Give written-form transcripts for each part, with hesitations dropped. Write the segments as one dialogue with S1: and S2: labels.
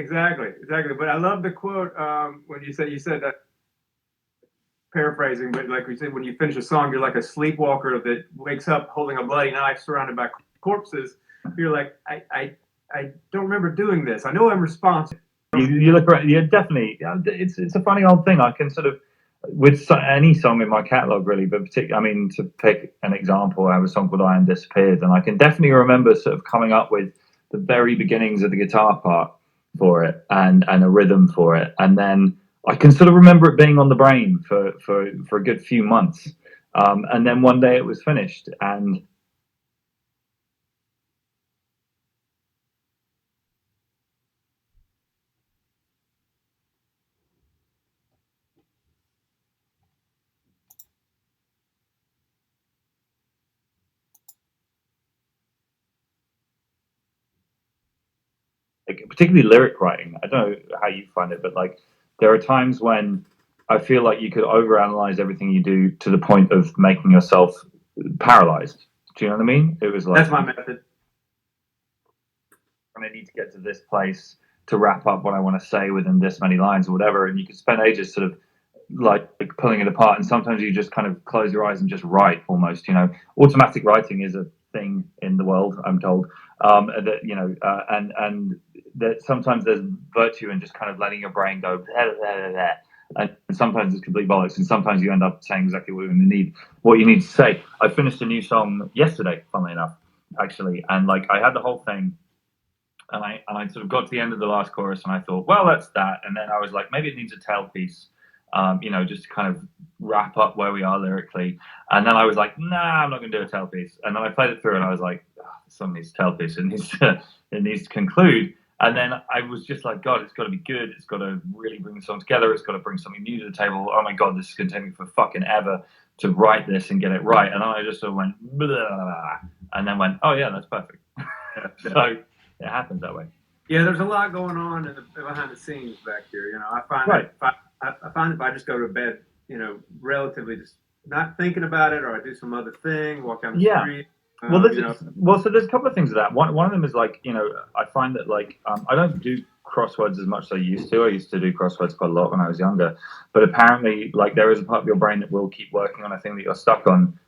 S1: exactly. But I love the quote when you said that, paraphrasing, but like we said, when you finish a song, you're like a sleepwalker that wakes up holding a bloody knife surrounded by corpses. You're like, I don't remember doing this. I know I'm responsible.
S2: You look right. Yeah, definitely. It's a funny old thing. I can sort of, with any song in my catalogue, really, but particularly, I mean, to pick an example, I have a song called "I Am Disappeared," and I can definitely remember sort of coming up with the very beginnings of the guitar part for it and a rhythm for it, and then I can sort of remember it being on the brain for a good few months, and then one day it was finished, and like, particularly lyric writing. I don't know how you find it, but like there are times when I feel like you could overanalyze everything you do to the point of making yourself paralyzed. Do you know what I mean? It was like,
S1: that's my method.
S2: And I need to get to this place to wrap up what I want to say within this many lines or whatever. And you can spend ages sort of like pulling it apart. And sometimes you just kind of close your eyes and just write almost, you know. Automatic writing is a thing in the world, I'm told. That, you know, and that sometimes there's virtue in just kind of letting your brain go, blah, blah, blah, blah. And sometimes it's complete bollocks, and sometimes you end up saying exactly what you need to say. I finished a new song yesterday, funnily enough, actually, and like I had the whole thing, and I sort of got to the end of the last chorus, and I thought, well, that's that, and then I was like, maybe it needs a tail piece, you know, just to kind of wrap up where we are lyrically, and then I was like, nah, I'm not going to do a tail piece, and then I played it through, and I was like, oh, this song needs a tail piece, it needs to conclude. And then I was just like, God, it's got to be good. It's got to really bring the song together. It's got to bring something new to the table. Oh my God, this is going to take me for fucking ever to write this and get it right. And then I just sort of went, blah, and then went, oh yeah, that's perfect. So it happens that way.
S1: Yeah, there's a lot going on behind the scenes back here. You know, I find
S2: right.
S1: I find if I just go to bed, you know, relatively just not thinking about it, or I do some other thing, walk down the street.
S2: Well, so there's a couple of things of that. One of them is like, you know, I find that like I don't do crosswords as much as I used to. I used to do crosswords quite a lot when I was younger, but apparently, like, there is a part of your brain that will keep working on a thing that you're stuck on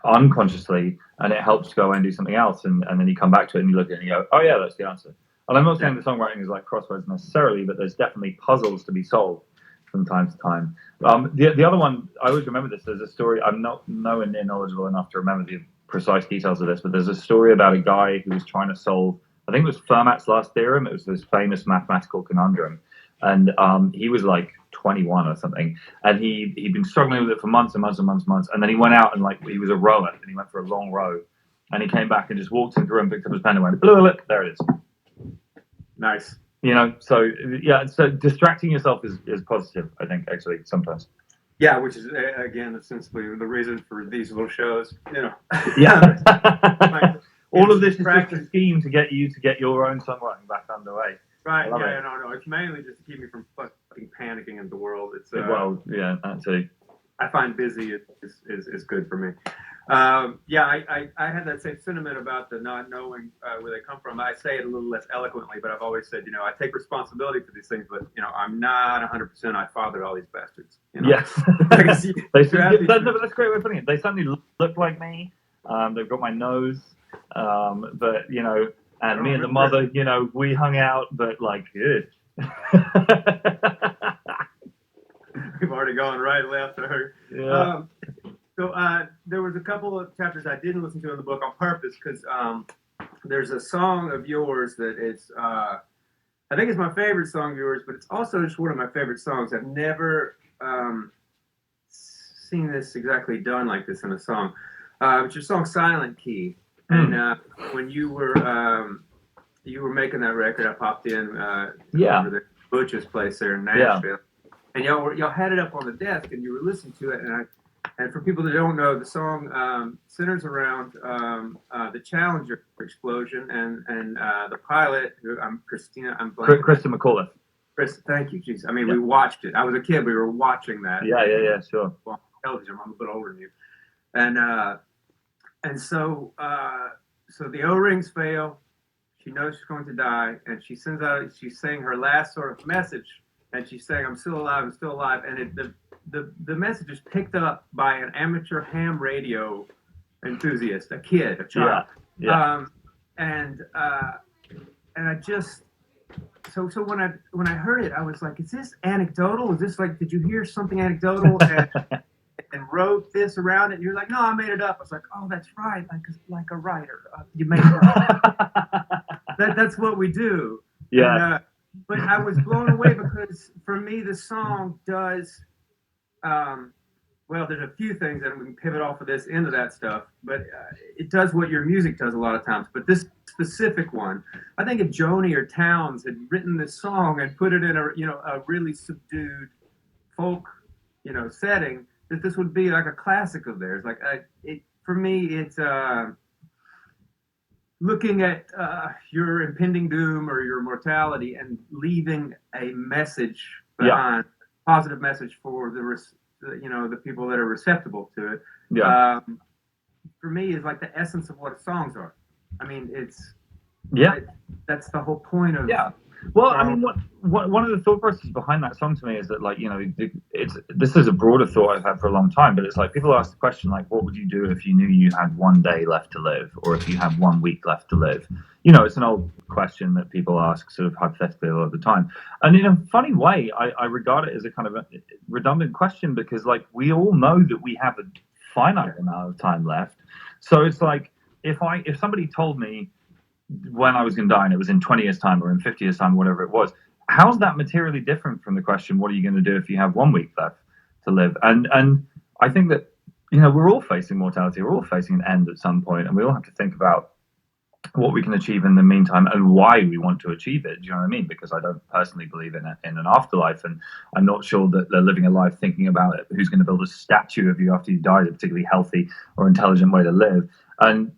S2: unconsciously, and it helps go and do something else, and then you come back to it and you look at it and you go, oh yeah, that's the answer. And I'm not saying that songwriting is like crosswords necessarily, but there's definitely puzzles to be solved from time to time. The other one, I always remember this. There's a story. I'm not nowhere near knowledgeable enough to remember the precise details of this, but there's a story about a guy who was trying to solve, I think it was Fermat's last theorem. It was this famous mathematical conundrum, and he was like 21 or something, and he'd been struggling with it for months and months and months, and then he went out and, like, he was a rower, and he went for a long row, and he came back and just walked into the room, picked up his pen and went, look, there it is.
S1: Nice.
S2: You know, so yeah, so distracting yourself is positive, I think, actually, sometimes.
S1: Yeah, which is, again, essentially the reason for these little shows, you know.
S2: Yeah. All of this is just a scheme to get your own songwriting back underway.
S1: Right, yeah, no. It's mainly just to keep me from fucking panicking in the world. It's
S2: well, yeah, that too.
S1: I find busy is good for me. Yeah, I had that same sentiment about the not knowing where they come from. I say it a little less eloquently, but I've always said, you know, I take responsibility for these things, but, you know, I'm not 100%. I fathered all these bastards. You know?
S2: Yes. That's a great way of putting it. They certainly look like me. They've got my nose, but, you know, and me and the mother, you know, we hung out, but like, good.
S1: We've already gone right, left, or her.
S2: Yeah.
S1: So there was a couple of chapters I didn't listen to in the book on purpose, because there's a song of yours that is, I think it's my favorite song of yours, but it's also just one of my favorite songs. I've never seen this exactly done like this in a song. It's your song "Silent Key," and when you were making that record, I popped in over the Butch's place there in Nashville, and y'all had it up on the desk, and you were listening to it, and for people that don't know, the song centers around the Challenger explosion and the pilot, who Kristen
S2: McAuliffe.
S1: Chris, thank you, jeez. I mean, we watched it. I was a kid. We were watching that.
S2: Yeah, sure.
S1: Well, television. I'm a bit older than you, and so the O-rings fail. She knows she's going to die, and she's saying her last sort of message, and she's saying, "I'm still alive, I'm still alive." And the message is picked up by an amateur ham radio enthusiast, a kid, a child. And I just so when I heard it, I was like, "Is this anecdotal? Is this like, did you hear something anecdotal and wrote this around it?" And you're like, "No, I made it up." I was like, "Oh, that's right, like a writer, you make it up." That's what we do.
S2: Yeah.
S1: And, but I was blown away because for me, the song does. Well, there's a few things that we can pivot off of this into that stuff, but it does what your music does a lot of times. But this specific one, I think if Joni or Townes had written this song and put it in a really subdued folk setting, that this would be like a classic of theirs. Like for me, it's looking at your impending doom or your mortality and leaving a message behind, positive message for the people that are receptible to it. For me, is like the essence of what songs are. I mean, that's the whole point of.
S2: Well, I mean, one of the thought processes behind that song to me is that, like, this is a broader thought I've had for a long time, but it's like people ask the question, like, what would you do if you knew you had 1 day left to live, or if you had 1 week left to live? It's an old question that people ask sort of hypothetically a lot of the time. And in a funny way, I regard it as a kind of a redundant question, because, like, we all know that we have a finite amount of time left. So it's like, if somebody told me when I was going to die and it was in 20 years time or in 50 years time, whatever it was, how's that materially different from the question, what are you going to do if you have 1 week left to live? And I think that, we're all facing mortality, we're all facing an end at some point, and we all have to think about what we can achieve in the meantime and why we want to achieve it. Do you know what I mean? Because I don't personally believe in an afterlife, and I'm not sure that they're living a life thinking about it. Who's going to build a statue of you after you die is a particularly healthy or intelligent way to live. And,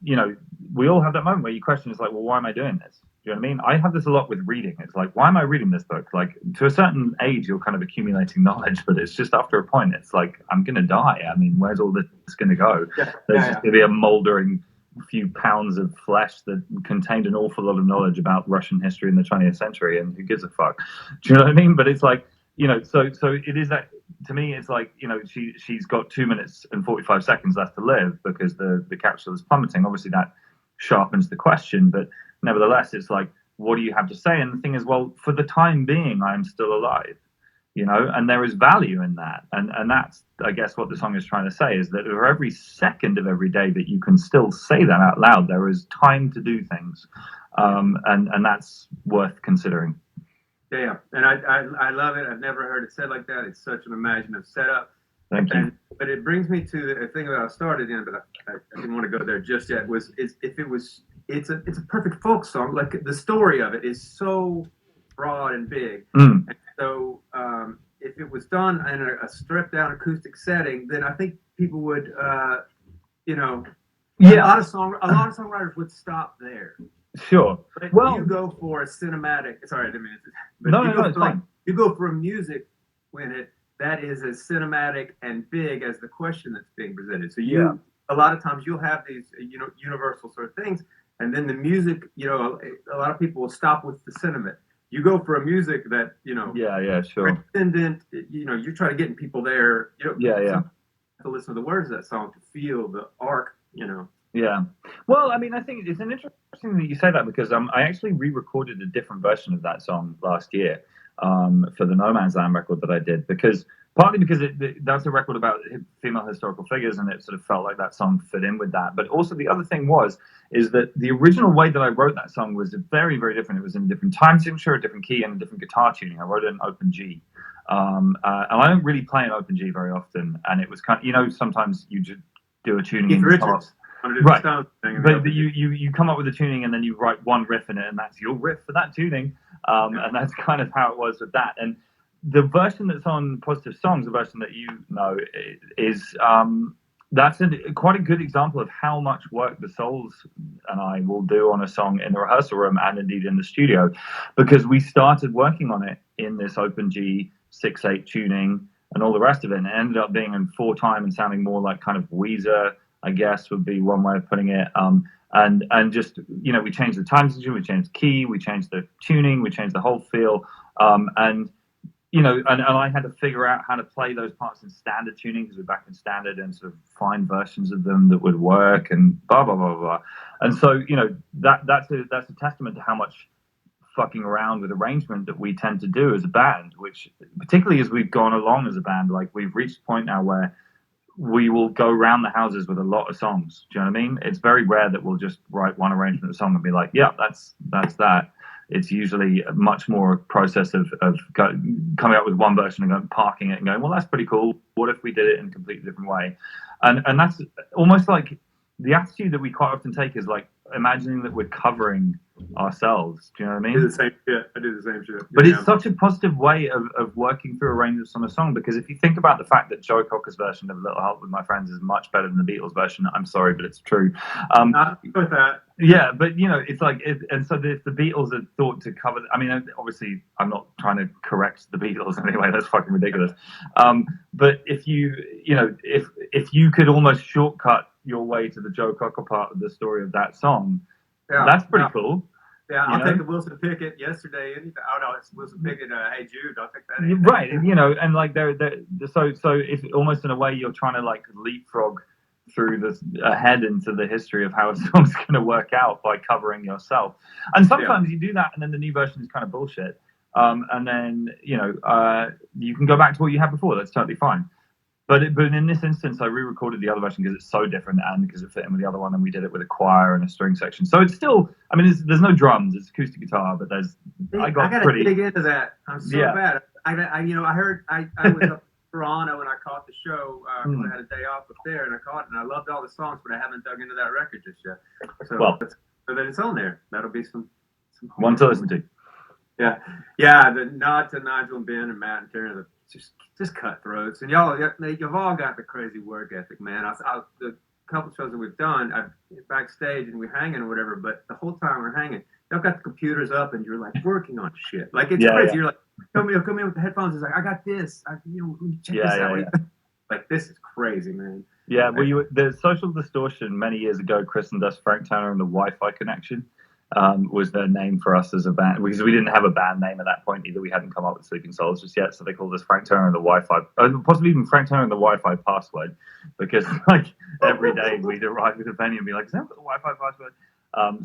S2: we all have that moment where you question, it's like, well, why am I doing this? Do you know what I mean? I have this a lot with reading. It's like, why am I reading this book? Like, to a certain age, you're kind of accumulating knowledge, but it's just after a point, it's like, I'm going to die. I mean, where's all this going to go? There's just going to be a moldering few pounds of flesh that contained an awful lot of knowledge about Russian history in the 20th century, and who gives a fuck? Do you know what I mean? But it's like, so it is that, to me, it's like, she's got 2 minutes and 45 seconds left to live because the capsule is plummeting. Obviously, that sharpens the question, but nevertheless, it's like, what do you have to say? And the thing is, well, for the time being, I'm still alive, and there is value in that. And that's, I guess, what the song is trying to say, is that for every second of every day that you can still say that out loud, there is time to do things. And that's worth considering.
S1: Yeah, and I love it. I've never heard it said like that. It's such an imaginative setup.
S2: Thank you.
S1: But it brings me to the thing that I started in, but I didn't want to go there just yet. It's a perfect folk song. Like, the story of it is so broad and big. And so if it was done in a stripped down acoustic setting, then I think people would, a lot of songwriters would stop there.
S2: Sure.
S1: But
S2: well,
S1: you go for a cinematic. Sorry, I didn't mean it. But
S2: no, it's fine.
S1: You go for a music that is as cinematic and big as the question that's being presented. So a lot of times you'll have these, universal sort of things, and then the music, a lot of people will stop with the sentiment. You go for a music that,
S2: sure.
S1: Transcendent, you're trying to get people there. To listen to the words of that song to feel the arc,
S2: Yeah. Well, I mean, I think it's an interesting that you say that, because I actually re-recorded a different version of that song last year for the No Man's Land record that I did, partly because that's a record about female historical figures, and it sort of felt like that song fit in with that. But also the other thing is that the original way that I wrote that song was very, very different. It was in a different time signature, a different key, and a different guitar tuning. I wrote it in open G. And I don't really play in open G very often. And it was kind of, sometimes you just do a tuning in
S1: Richards.
S2: Right, but you come up with a tuning and then you write one riff in it, and that's your riff for that tuning, and that's kind of how it was with that. And the version that's on Positive Songs, the version that is that's quite a good example of how much work the Souls and I will do on a song in the rehearsal room and indeed in the studio, because we started working on it in this open G 6/8 tuning and all the rest of it, and it ended up being in 4/time and sounding more like kind of Weezer I guess would be one way of putting it. And just, you know, we changed the time signature, we changed the key, we changed the tuning, we changed the whole feel. And you know, and I had to figure out how to play those parts in standard tuning, because we're back in standard, and sort of find versions of them that would work, and blah blah blah blah. And so, you know, that's a testament to how much fucking around with arrangement that we tend to do as a band, which particularly as we've gone along as a band, like we've reached a point now where we will go around the houses with a lot of songs. Do you know what I mean? It's very rare that we'll just write one arrangement of a song and be like, yeah, that's that. It's usually much more a process of coming up with one version and going, parking it and going, well, that's pretty cool. What if we did it in a completely different way? And that's almost like the attitude that we quite often take is like imagining that we're covering ourselves. Do you know what I mean?
S1: I do the same shit.
S2: But it's such a positive way of working through arrangements on a song, because if you think about the fact that Joe Cocker's version of A Little Help with My Friends is much better than the Beatles version, I'm sorry, but it's true.
S1: Not with that.
S2: Yeah, but you know, it's like, and so if the Beatles had thought to cover, I mean, obviously, I'm not trying to correct the Beatles anyway. That's fucking ridiculous. But if you know, if you could almost shortcut your way to the Joe Cocker part of the story of that song, that's pretty cool.
S1: Yeah, I'll take the Wilson Pickett yesterday. Oh no, it's Wilson Pickett. Hey Jude, I'll take that.
S2: Right, you know, and like so if almost in a way you're trying to like leapfrog through this ahead into the history of how a song's going to work out by covering yourself. And sometimes you do that, and then the new version is kind of bullshit. And then you know you can go back to what you had before. That's totally fine. But in this instance, I re-recorded the other version because it's so different, and because it fit in with the other one, and we did it with a choir and a string section. So it's still, I mean, there's no drums, it's acoustic guitar, but I gotta
S1: dig into that. I'm so bad. I you know, I heard I was up in Toronto and I caught the show because I had a day off up there, and I caught it, and I loved all the songs, but I haven't dug into that record just yet. So then it's on there. That'll be some
S2: one to listen to.
S1: Yeah. The nod to Nigel and Ben and Matt and Tarrant, just cutthroats, and you've all got the crazy work ethic, man. The couple shows that we've done, I'm backstage and we're hanging or whatever, but the whole time we're hanging, y'all got the computers up and you're like working on shit. Like it's crazy. Yeah. You're like, come in with the headphones. It's like, I got this. Check this out. Yeah. Like this is crazy, man.
S2: Yeah, well, the Social Distortion many years ago christened us Frank Turner and the Wi-Fi Connection. Was their name for us as a band, because we didn't have a band name at that point either. We hadn't come up with Sleeping Souls just yet, so they called us Frank Turner and the Wi-Fi, possibly even Frank Turner and the Wi-Fi Password, because like every day we'd arrive at a venue and be like, "Is that the Wi-Fi password?"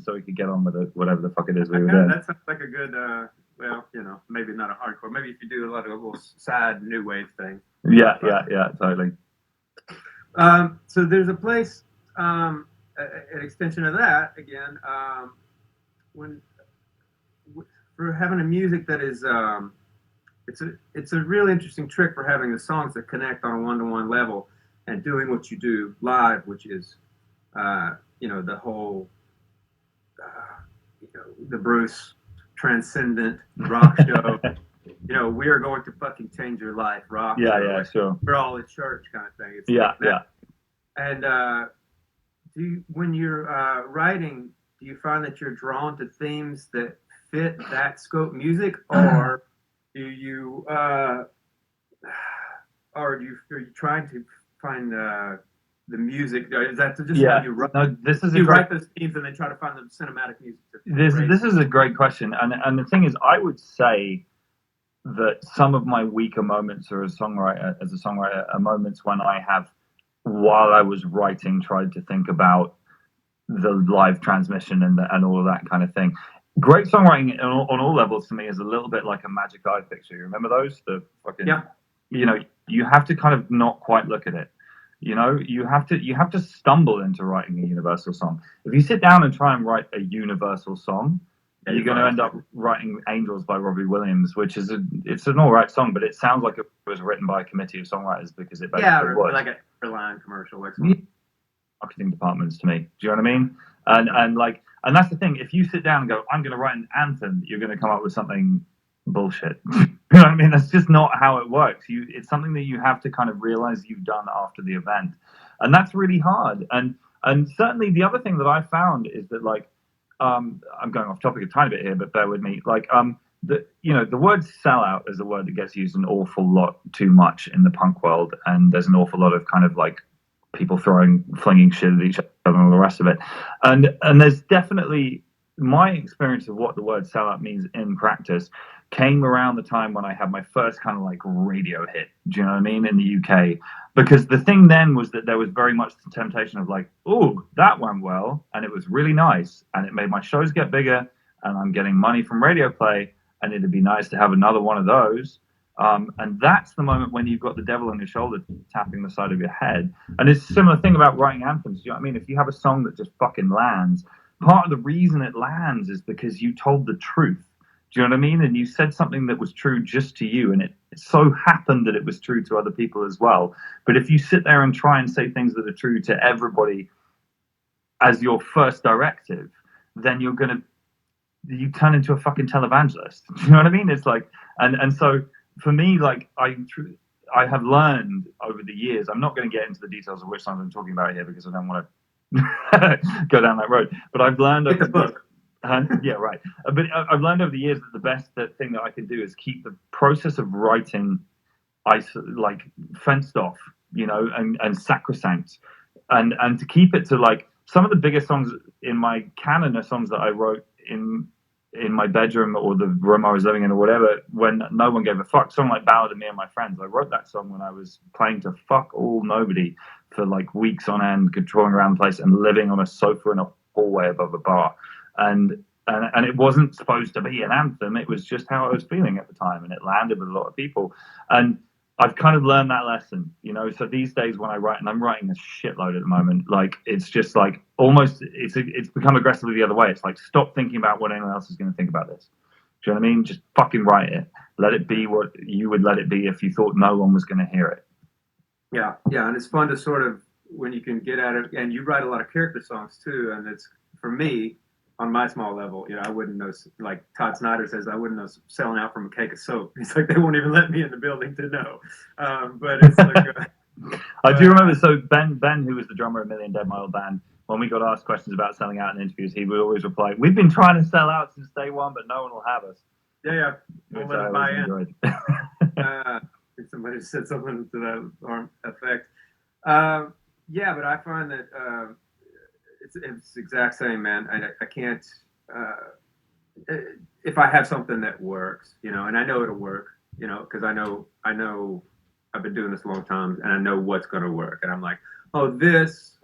S2: So we could get on with it, whatever the fuck it is we were doing.
S1: That sounds like a good, well, you know, maybe not a hardcore. Maybe if you do a lot of a little sad new wave thing.
S2: Yeah, totally.
S1: So there's a place, an extension of that again. For having a music that is it's a really interesting trick for having the songs that connect on a one-to-one level and doing what you do live, which is you know, the whole you know, the Bruce transcendent rock show. You know, we are going to fucking change your life rock show.
S2: Yeah, sure.
S1: We're all at church kind of thing. It's And when you're writing, do you find that you're drawn to themes that fit that scope music, or are you trying to find the music? Is that just when you write?
S2: No, this is
S1: write those themes and then try to find the cinematic music.
S2: This is a great question, and the thing is, I would say that some of my weaker moments as a songwriter are moments when I have, while I was writing, tried to think about the live transmission and all of that kind of thing. Great songwriting on all levels to me is a little bit like a magic eye picture. You remember those? The fucking, you know, you have to kind of not quite look at it. You know, you have to stumble into writing a universal song. If you sit down and try and write a universal song, you're going to end up writing Angels by Robbie Williams, which is it's an all right song, but it sounds like it was written by a committee of songwriters, because it basically was
S1: like a airline commercial, like
S2: marketing departments to me. Do you know what I mean? And that's the thing. If you sit down and go, I'm going to write an anthem, you're going to come up with something bullshit. You know what I mean? That's just not how it works. It's something that you have to kind of realize you've done after the event, and that's really hard. And certainly the other thing that I found is that, like, I'm going off topic a tiny bit here, but bear with me. Like, the word sellout is a word that gets used an awful lot too much in the punk world, and there's an awful lot of kind of like people flinging shit at each other and all the rest of it. And there's definitely my experience of what the word sellout means in practice came around the time when I had my first kind of like radio hit. Do you know what I mean? In the UK. Because the thing then was that there was very much the temptation of like, oh, that went well, and it was really nice, and it made my shows get bigger, and I'm getting money from radio play, and it'd be nice to have another one of those. And that's the moment when you've got the devil on your shoulder tapping the side of your head. And it's a similar thing about writing anthems. You know what I mean? If you have a song that just fucking lands, part of the reason it lands is because you told the truth. Do you know what I mean? And you said something that was true just to you, and it so happened that it was true to other people as well. But if you sit there and try and say things that are true to everybody as your first directive, then you turn into a fucking televangelist. Do you know what I mean? It's like, and so for me, like I have learned over the years. I'm not going to get into the details of which songs I'm talking about here because I don't want to go down that road. But I've learned over the book. Yeah, right. But I've learned over the years that the best thing that I can do is keep the process of writing, like fenced off, you know, and sacrosanct, and to keep it to like some of the biggest songs in my canon are songs that I wrote in my bedroom or the room I was living in or whatever when no one gave a fuck. Song like Ballad of Me and My Friends. I wrote that song when I was playing to fuck all nobody for like weeks on end, controlling around the place and living on a sofa in a hallway above a bar. And it wasn't supposed to be an anthem. It was just how I was feeling at the time, and it landed with a lot of people. And I've kind of learned that lesson, you know. So these days when I write, and I'm writing a shitload at the moment, like it's just like almost it's become aggressively the other way. It's like stop thinking about what anyone else is going to think about this. Do you know what I mean? Just fucking write it. Let it be what you would let it be if you thought no one was going to hear it.
S1: Yeah, and it's fun to sort of when you can get at it, and you write a lot of character songs too, and it's for me. On my small level, you know, I wouldn't know, like Todd Snyder says, I wouldn't know selling out from a cake of soap. He's like, they won't even let me in the building to know. But it's like...
S2: I do remember, so Ben, who was the drummer of Million Dead, my old band, when we got asked questions about selling out in interviews, he would always reply, we've been trying to sell out since day one, but no one will have us.
S1: Yeah.
S2: Which I always enjoyed.
S1: Somebody said something to that effect. Yeah, but I find that... It's the exact same, man. I can't, if I have something that works, you know, and I know it'll work, you know, because I know I've been doing this a long time and I know what's going to work. And I'm like, oh, this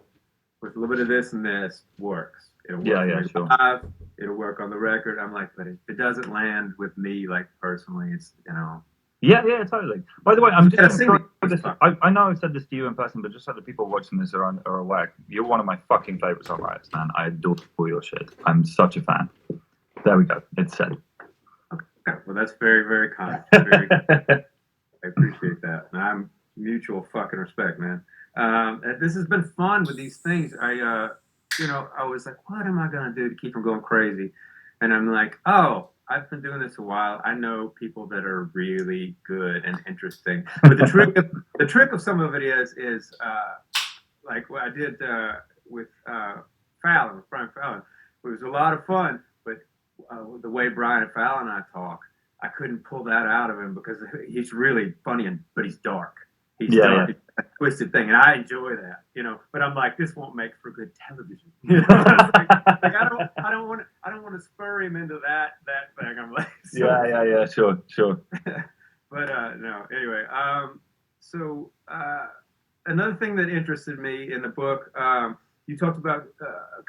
S1: with a little bit of this and this works. It'll work
S2: sure.
S1: live, it'll work on the record. I'm like, but if it doesn't land with me, like personally, it's, you know.
S2: Yeah, totally. By the way, I'm just I know I've said this to you in person, but just so the people watching this are aware, you're one of my fucking favorite songwriters, man. I adore your shit. I'm such a fan. There we go. It's said.
S1: Okay. Well, that's very, very kind. Very kind. I appreciate that. And I'm mutual fucking respect, man. This has been fun with these things. I was like, what am I going to do to keep from going crazy? And I'm like, oh, I've been doing this a while. I know people that are really good and interesting. But the trick of some of it is like what I did with Brian Fallon. It was a lot of fun, but the way Brian and Fallon and I talk, I couldn't pull that out of him because he's really funny, but he's dark. He's dark. It's a twisted thing, and I enjoy that, you know. But I'm like, this won't make for good television. You know? I don't want to spur him into that thing. I'm like, so,
S2: sure.
S1: But no, anyway. So another thing that interested me in the book, you talked about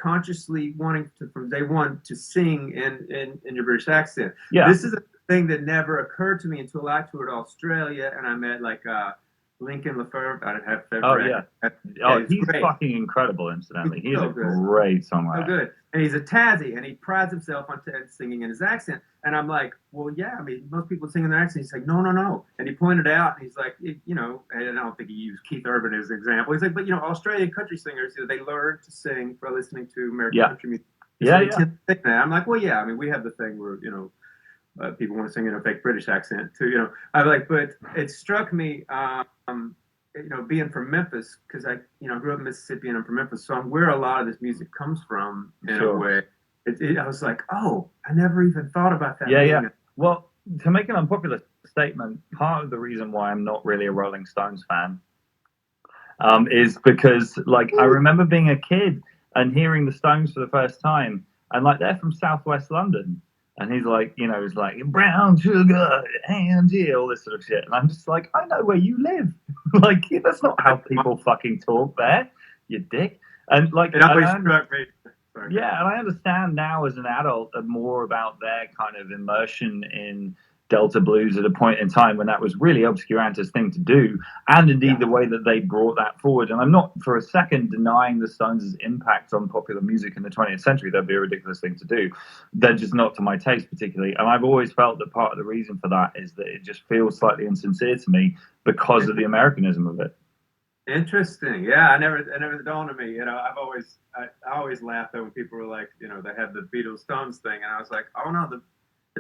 S1: consciously wanting to, from day one, to sing in your British accent.
S2: Yeah.
S1: This is a thing that never occurred to me until I toured Australia and I met like Lincoln Lefebvre. He's
S2: great. Fucking incredible, incidentally. He's so a great songwriter.
S1: So good. And he's a Tassie, and he prides himself on singing in his accent. And I'm like, well, yeah, I mean, most people sing in their accent. He's like, no. And he pointed out, and he's like, you know, and I don't think he used Keith Urban as an example. He's like, but, you know, Australian country singers, you know, they learn to sing by listening to American country music. I'm like, well, yeah, I mean, we have the thing where, you know, people want to sing in a fake British accent too, you know. I'm like, but it struck me, you know, being from Memphis, because I grew up in Mississippi and I'm from Memphis, so I'm where a lot of this music comes from in a way. I was like, oh, I never even thought about that.
S2: Yeah. Well, to make an unpopular statement, part of the reason why I'm not really a Rolling Stones fan, is because like I remember being a kid and hearing the Stones for the first time, and like they're from Southwest London, and he's like, you know, he's like brown sugar, Angie, all this sort of shit, and I'm just like, I know where you live. Like that's not how people fucking talk there, you dick. And like,
S1: it always struck me. Sorry.
S2: Yeah, and I understand now as an adult more about their kind of immersion in Delta blues at a point in time when that was really obscurante's thing to do, and indeed the way that they brought that forward. And I'm not for a second denying the Stones' impact on popular music in the 20th century. That'd be a ridiculous thing to do. They're just not to my taste particularly. And I've always felt that part of the reason for that is that it just feels slightly insincere to me because of the Americanism of it.
S1: Interesting. Yeah, it never dawned on me. You know, I always laughed when people were like, you know, they had the Beatles Stones thing, and I was like, oh no, the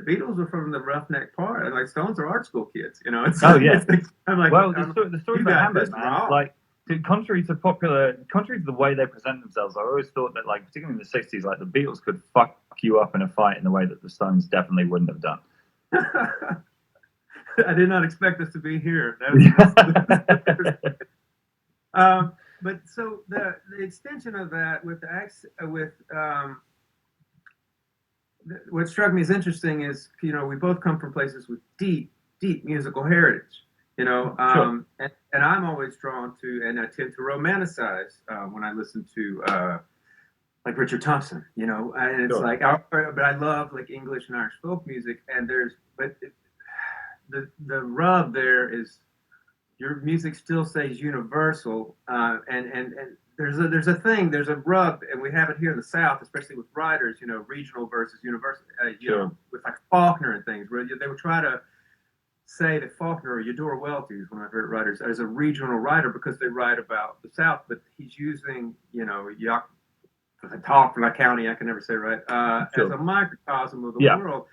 S1: Beatles were from the roughneck part, and like Stones are art school kids. You know, it's I'm like,
S2: well, the story about Hampshire, man, like contrary to the way they present themselves, I always thought that, like, particularly in the 60s, like the Beatles could fuck you up in a fight in the way that the Stones definitely wouldn't have done.
S1: I did not expect us to be here. But so the extension of that with what struck me as interesting is, you know, we both come from places with deep musical heritage, you know, and I'm always drawn to, and I tend to romanticize when I listen to like Richard Thompson, you know, and it's like, but I love like English and Irish folk music, and the rub there is your music still stays universal, and there's a rub, and we have it here in the South, especially with writers, you know, regional versus universal, you know, with like Faulkner and things, where they would try to say that Faulkner, or Eudora Welty, who's one of my favorite writers, is a regional writer because they write about the South, but he's using, you know, I talk from my county, I can never say it right, as a microcosm of the world.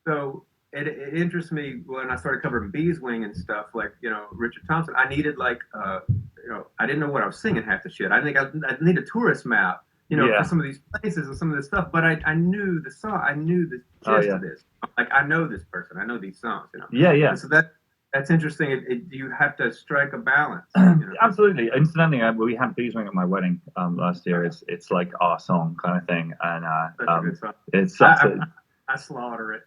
S1: So it interests me when I started covering Beeswing and stuff, like, you know, Richard Thompson. I needed like, you know, I didn't know what I was singing half the shit. I think I need a tourist map, you know, for some of these places and some of this stuff. But I knew the song, I knew the gist of this. Like, I know this person, I know these songs, you know. Yeah. And so that's interesting. You have to strike a balance. You know?
S2: Absolutely. Incidentally, we had Beeswing at my wedding last year. It's like our song kind of thing, and
S1: such a good song.
S2: It's
S1: I slaughter it.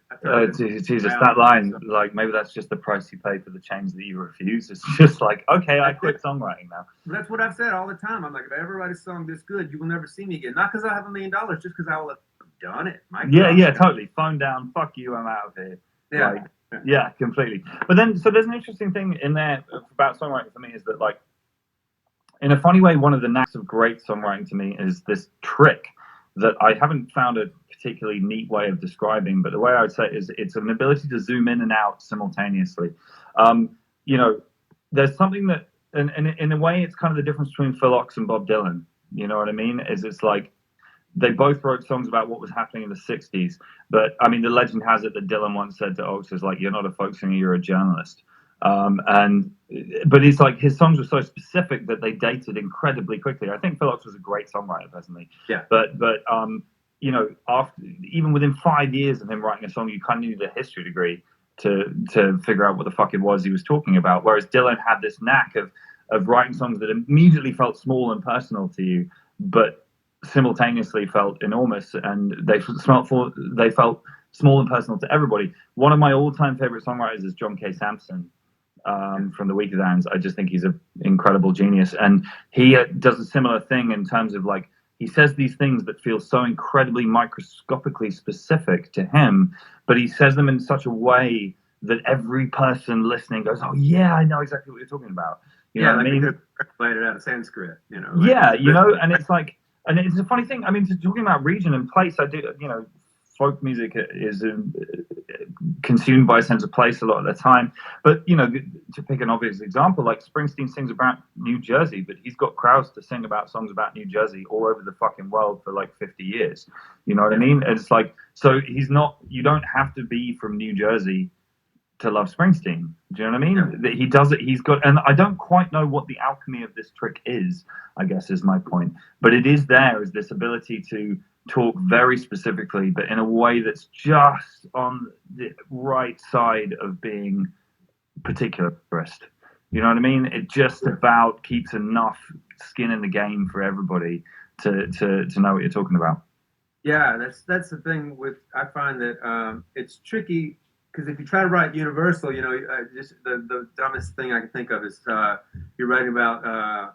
S2: Jesus, that line, like, maybe that's just the price you pay for the change that you refuse. It's just like, okay, I quit songwriting now.
S1: That's what I've said all the time. I'm like, if I ever write a song this good, you will never see me again. Not because I have $1 million, just because I will have done it.
S2: Totally. Phone down. Fuck you. I'm out of here.
S1: Yeah.
S2: Yeah, completely. But then, so there's an interesting thing in there about songwriting for me is that, like, in a funny way, one of the knacks of great songwriting to me is this trick that I haven't found a particularly neat way of describing, but the way I would say it is it's an ability to zoom in and out simultaneously. You know, there's something that, and in a way, it's kind of the difference between Phil Ochs and Bob Dylan. You know what I mean? It's like they both wrote songs about what was happening in the 60s, but I mean, the legend has it that Dylan once said to Ochs, is like, "You're not a folk singer, you're a journalist." But it's like his songs were so specific that they dated incredibly quickly. I think Phil Ochs was a great songwriter personally.
S1: Yeah.
S2: But you know, even within 5 years of him writing a song, you kind of needed a history degree to figure out what the fuck it was he was talking about. Whereas Dylan had this knack of writing songs that immediately felt small and personal to you, but simultaneously felt enormous, and they felt small and personal to everybody. One of my all-time favorite songwriters is John K. Sampson. From the Weakerthans. I just think he's an incredible genius, and he does a similar thing in terms of, like, he says these things that feel so incredibly microscopically specific to him, but he says them in such a way that every person listening goes, "Oh yeah, I know exactly what you're talking about." You know what I mean?
S1: Translated out of Sanskrit, you know.
S2: Like, you know, and it's like, and it's a funny thing. I mean, talking about region and place, I do, you know, folk music is consumed by a sense of place a lot of the time. But, you know, to pick an obvious example, like Springsteen sings about New Jersey, but he's got crowds to sing about songs about New Jersey all over the fucking world for like 50 years. You know what I mean? It's like, so you don't have to be from New Jersey to love Springsteen. Do you know what I mean? He does it. He's got, and I don't quite know what the alchemy of this trick is, I guess is my point. But it is there, is this ability to talk very specifically, but in a way that's just on the right side of being particularist. You know what I mean? It just about keeps enough skin in the game for everybody to know what you're talking about.
S1: Yeah, that's the thing with, I find that it's tricky because if you try to write universal, just the dumbest thing I can think of is you're writing about a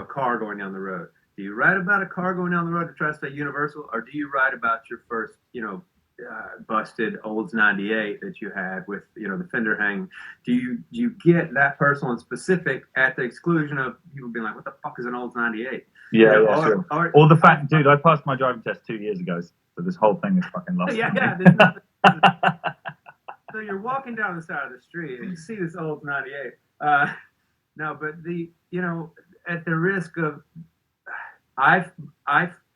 S1: car going down the road. Do you write about a car going down the road to try to stay universal, or do you write about your first busted Olds 98 that you had with the fender hanging? Do you get that personal and specific at the exclusion of people being like, what the fuck is an Olds 98?
S2: Yeah, sure. Or the fact, dude, I passed my driving test 2 years ago, so this whole thing is fucking lost.
S1: Yeah. There's nothing. So you're walking down the side of the street and you see this Olds 98. No, but at the risk of, I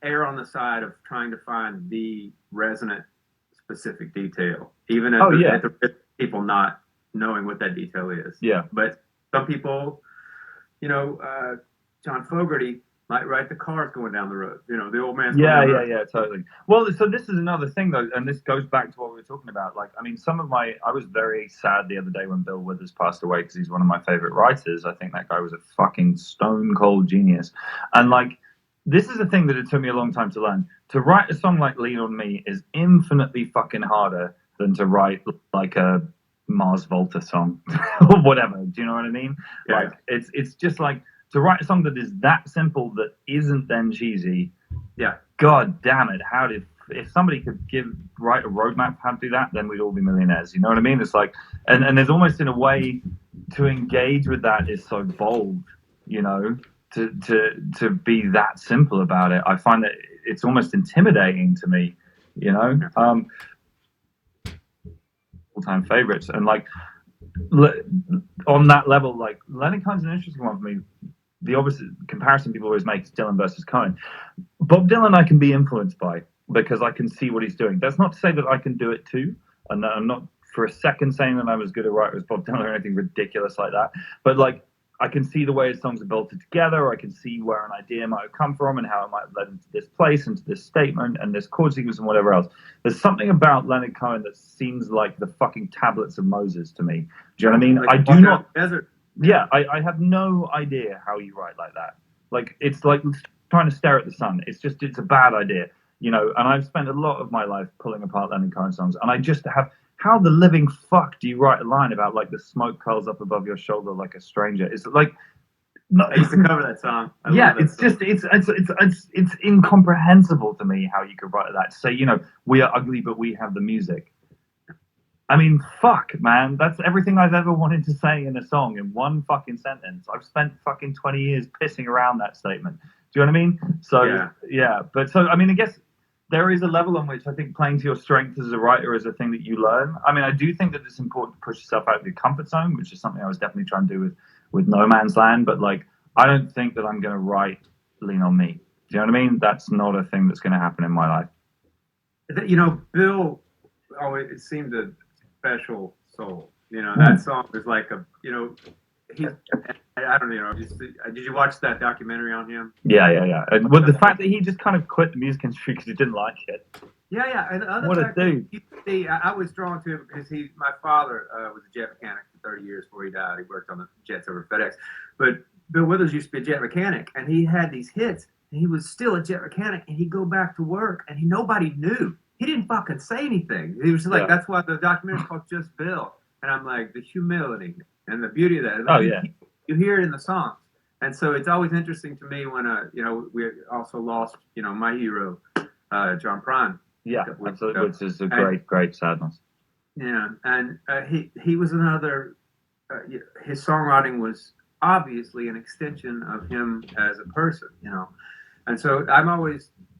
S1: err on the side of trying to find the resonant specific detail, even at the risk of people not knowing what that detail is.
S2: Yeah.
S1: But some people, John Fogerty might write the cars going down the road. The old man's going down the road.
S2: Yeah, totally. Well, so this is another thing though, and this goes back to what we were talking about. Like, I mean, I was very sad the other day when Bill Withers passed away because he's one of my favorite writers. I think that guy was a fucking stone cold genius. And like, this is a thing that it took me a long time to learn. To write a song like Lean on Me is infinitely fucking harder than to write like a Mars Volta song or whatever. Do you know what I mean?
S1: Yeah.
S2: Like, it's just like, to write a song that is that simple that isn't then cheesy.
S1: Yeah.
S2: God damn it. If somebody could write a roadmap for how to do that, then we'd all be millionaires. You know what I mean? It's like, and there's almost in a way to engage with that is so bold, to be that simple about it. I find that it's almost intimidating to me, all-time favorites. And like, on that level, like Leonard Cohen's an interesting one for me. The obvious comparison people always make is Dylan versus Cohen. Bob Dylan I can be influenced by because I can see what he's doing. That's not to say that I can do it too. And I'm not for a second saying that I'm as good a writer as Bob Dylan or anything ridiculous like that. But like, I can see the way his songs are built together, or I can see where an idea might have come from and how it might have led into this place, into this statement and this chord sequence and whatever else. There's something about Leonard Cohen that seems like the fucking tablets of Moses to me. Do you know what I mean?
S1: Like
S2: I do not.
S1: Desert.
S2: Yeah, I have no idea how you write like that. Like, it's like trying to stare at the sun. It's a bad idea, And I've spent a lot of my life pulling apart Leonard Cohen songs, and I just have, how the living fuck do you write a line about like the smoke curls up above your shoulder like a stranger? It's like, no,
S1: I used to cover that song.
S2: It's incomprehensible to me how you could write that. Say, we are ugly, but we have the music. I mean, fuck, man. That's everything I've ever wanted to say in a song in one fucking sentence. I've spent fucking 20 years pissing around that statement. Do you know what I mean? So, yeah. But so, I mean, I guess there is a level on which I think playing to your strengths as a writer is a thing that you learn. I mean, I do think that it's important to push yourself out of your comfort zone, which is something I was definitely trying to do with No Man's Land. But, like, I don't think that I'm going to write Lean on Me. Do you know what I mean? That's not a thing that's going to happen in my life.
S1: Bill always, it seemed to special soul. That song is like I don't know. Did you watch that documentary on him?
S2: Yeah. And with the fact that he just kind of quit the music industry because he didn't like it.
S1: Yeah. And the other
S2: what a dude.
S1: I was drawn to him because my father was a jet mechanic for 30 years before he died. He worked on the jets over FedEx. But Bill Withers used to be a jet mechanic, and he had these hits, and he was still a jet mechanic, and he'd go back to work, and nobody knew. He didn't fucking say anything. He was like, that's why the documentary is called Just Bill. And I'm like, the humility and the beauty of that. You hear it in the songs. And so it's always interesting to me when, we also lost, my hero, John Prine.
S2: Yeah, absolutely, which is a great sadness.
S1: Yeah, and he was another, his songwriting was obviously an extension of him as a person, And so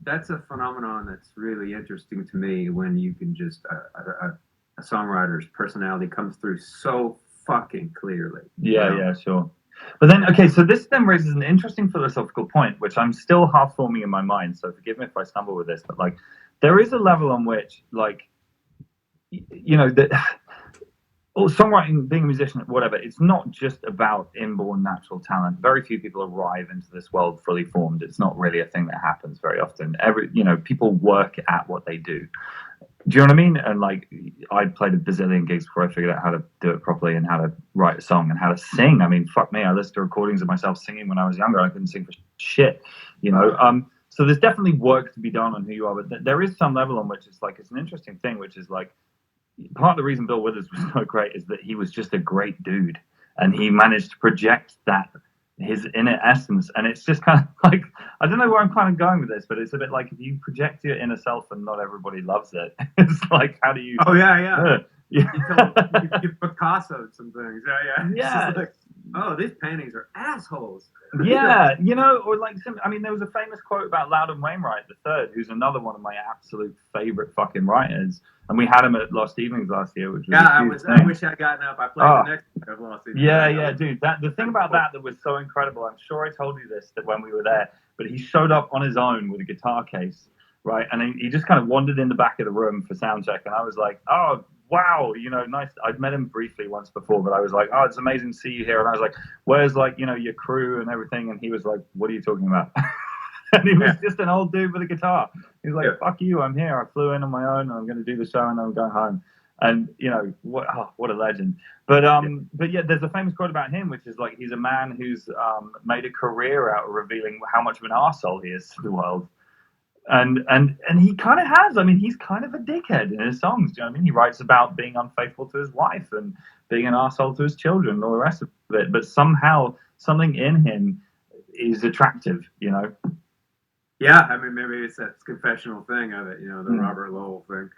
S1: that's a phenomenon that's really interesting to me when you can just, a songwriter's personality comes through so fucking clearly.
S2: Yeah, sure. But then, okay, so this then raises an interesting philosophical point, which I'm still half forming in my mind, so forgive me if I stumble with this, but like, there is a level on which, like, songwriting, being a musician, whatever, it's not just about inborn natural talent. Very few people arrive into this world fully formed. It's not really a thing that happens very often. People work at what they do. Do you know what I mean? And like, I played a bazillion gigs before I figured out how to do it properly and how to write a song and how to sing. I mean, fuck me, I listened to recordings of myself singing when I was younger. I couldn't sing for shit, you know. So there's definitely work to be done on who you are, but there is some level on which it's like, it's an interesting thing, which is like, part of the reason Bill Withers was so great is that he was just a great dude, and he managed to project that, his inner essence. And it's just kind of like, I don't know where I'm kind of going with this, but it's a bit like, if you project your inner self and not everybody loves it, it's like, how do you?
S1: Oh yeah. You Picasso some things.
S2: Yeah.
S1: Like, oh, these paintings are assholes.
S2: Yeah, you know, or like, I mean, there was a famous quote about Loudon Wainwright III, who's another one of my absolute favorite fucking writers, and we had him at Lost Evenings last year, which was
S1: I wish I'd gotten up. I played the next one of Lost Evenings.
S2: Yeah, dude. The thing about that was so incredible. I'm sure I told you this that when we were there, but he showed up on his own with a guitar case, right? And he just kind of wandered in the back of the room for sound check, and I was like, oh, wow, you know, nice. I'd met him briefly once before, but I was like, oh, it's amazing to see you here. And I was like, where's, like, you know, your crew and everything? And he was like, what are you talking about? And he was just an old dude with a guitar. He was like, fuck you, I'm here. I flew in on my own, and I'm going to do the show, and then I'm going home. And, you know, what a legend. But yeah, there's a famous quote about him, which is like, he's a man who's made a career out of revealing how much of an arsehole he is to the world. And he kind of has. I mean, he's kind of a dickhead in his songs. Do you know what I mean? He writes about being unfaithful to his wife and being an arsehole to his children and all the rest of it. But somehow something in him is attractive, you know?
S1: Yeah, I mean, maybe it's that confessional thing of it, you know, the Robert Lowell thing.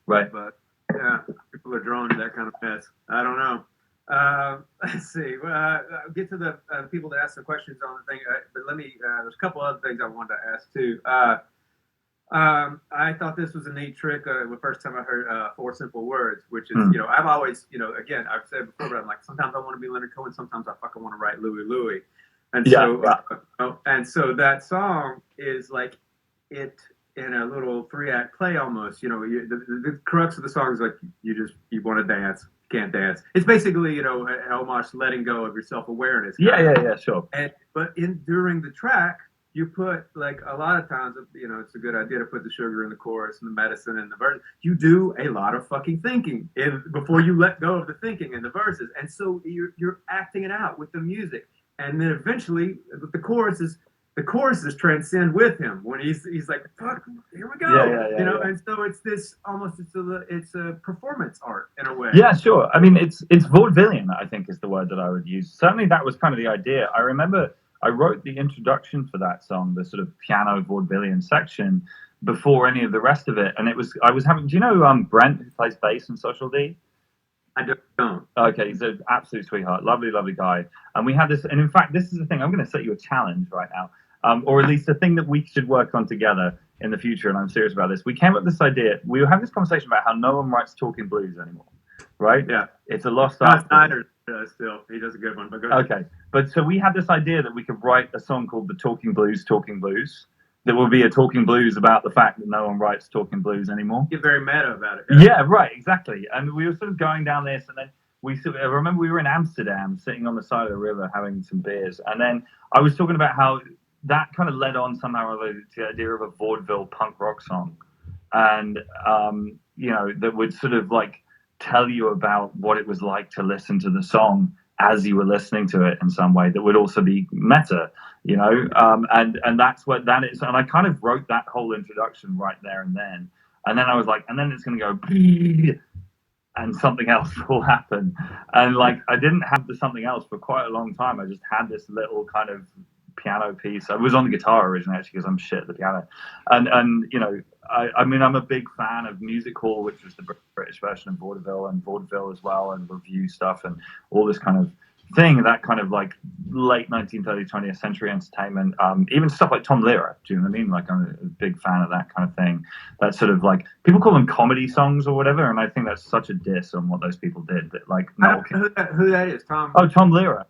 S2: Right.
S1: But yeah, people are drawn to that kind of mess. I don't know. Let's see. I'll get to the people that ask the questions on the thing, but let me. There's a couple other things I wanted to ask too. I thought this was a neat trick. The first time I heard 4 simple words, which is, you know, I've always, you know, again, I've said before, but I'm like, sometimes I want to be Leonard Cohen, sometimes I fucking want to write Louie. And so that song is like it in a little 3-act play almost. You know, the crux of the song is like, you want to dance, can't dance. It's basically, you know, almost letting go of your self-awareness.
S2: Yeah, sure.
S1: But during the track, you put, like, a lot of times, you know, it's a good idea to put the sugar in the chorus and the medicine in the verse. You do a lot of fucking thinking before you let go of the thinking in the verses. And so you're acting it out with the music. And then eventually the choruses transcend with him when he's like, fuck, here we go. You know, and so it's this almost, it's a performance art in a way.
S2: Yeah, sure. I mean, it's vaudevillian, I think, is the word that I would use. Certainly that was kind of the idea. I remember I wrote the introduction for that song, the sort of piano vaudevillian section, before any of the rest of it. And I was having, do you know Brent, who plays bass in Social D?
S1: I don't.
S2: Okay, he's an absolute sweetheart, lovely guy. And we had this, and in fact, this is the thing, I'm going to set you a challenge right now, or at least a thing that we should work on together in the future, and I'm serious about this. We came up with this idea, we were having this conversation about how no one writes talking blues anymore, right?
S1: Yeah.
S2: It's a lost art.
S1: Snyder still, he does a good one, but go ahead.
S2: Okay, but so we had this idea that we could write a song called The Talking Blues, that will be a talking blues about the fact that no one writes talking blues anymore.
S1: Get very meta about it.
S2: Yeah, right, exactly. And we were sort of going down this, and then I remember we were in Amsterdam, sitting on the side of the river having some beers, and then I was talking about how that kind of led on somehow to the idea of a vaudeville punk rock song, and you know, that would sort of like tell you about what it was like to listen to the song as you were listening to it in some way that would also be meta, you know, and that's what that is. And I kind of wrote that whole introduction right there and then I was like, and then it's going to go and something else will happen. And like, I didn't have the something else for quite a long time. I just had this little kind of piano piece. I was on the guitar originally, actually, because I'm shit at the piano. And you know, I mean, I'm a big fan of music hall, which was the British version of vaudeville, and vaudeville as well, and review stuff, and all this kind of thing, that kind of like late 19th, 20th century entertainment, even stuff like Tom Lehrer. Do you know what I mean? Like, I'm a big fan of that kind of thing. That sort of like, people call them comedy songs or whatever, and I think that's such a diss on what those people did. That like,
S1: who that is, Tom?
S2: Oh, Tom Lehrer.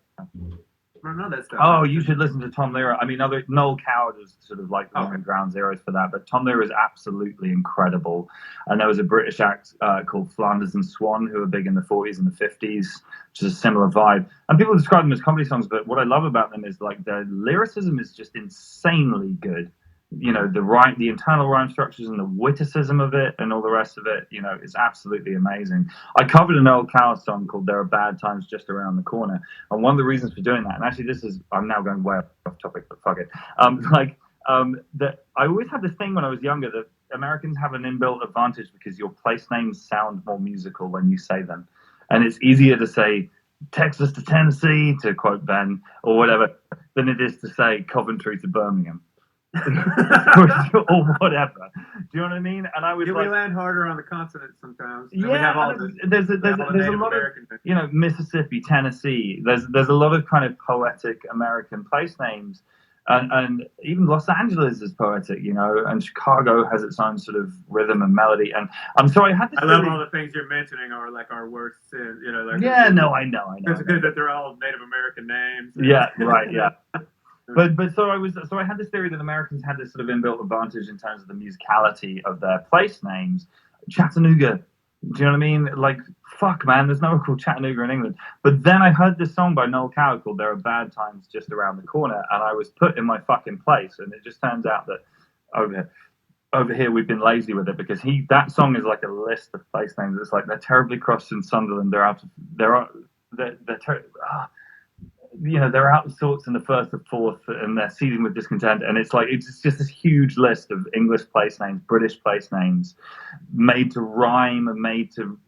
S1: I don't know that stuff.
S2: Oh, you should listen to Tom Lehrer. I mean, Noel Coward is sort of like the ground zeros for that, but Tom Lehrer is absolutely incredible. And there was a British act called Flanders and Swan, who were big in the 40s and the 50s, which is a similar vibe. And people describe them as comedy songs, but what I love about them is like their lyricism is just insanely good. the internal rhyme structures and the witticism of it and all the rest of it, is absolutely amazing. I covered an old Cow song called "There Are Bad Times Just Around the Corner," and one of the reasons for doing that, and actually I'm now going way off topic, but fuck it. That I always had this thing when I was younger that Americans have an inbuilt advantage because your place names sound more musical when you say them, and it's easier to say Texas to Tennessee, to quote Ben, or whatever, than it is to say Coventry to Birmingham. Or whatever. Do you know what I mean? And I was
S1: we land harder on the consonants sometimes.
S2: And there's a lot of Mississippi, Tennessee. There's a lot of kind of poetic American place names, and even Los Angeles is poetic, and Chicago has its own sort of rhythm and melody. And I had this.
S1: I love all the things you're mentioning are like our worst sins, Like,
S2: I know.
S1: It's good that they're all Native American names.
S2: Yeah, right. Yeah. But I had this theory that Americans had this sort of inbuilt advantage in terms of the musicality of their place names. Chattanooga, do you know what I mean? Like, fuck, man, there's nowhere called Chattanooga in England. But then I heard this song by Noel Coward called "There Are Bad Times Just Around the Corner," and I was put in my fucking place. And it just turns out that over here we've been lazy with it, because that song is like a list of place names. It's like they're terribly crossed in Sunderland. They're out of sorts in the first and fourth, and they're seething with discontent. And it's just this huge list of English place names, British place names, made to rhyme and made to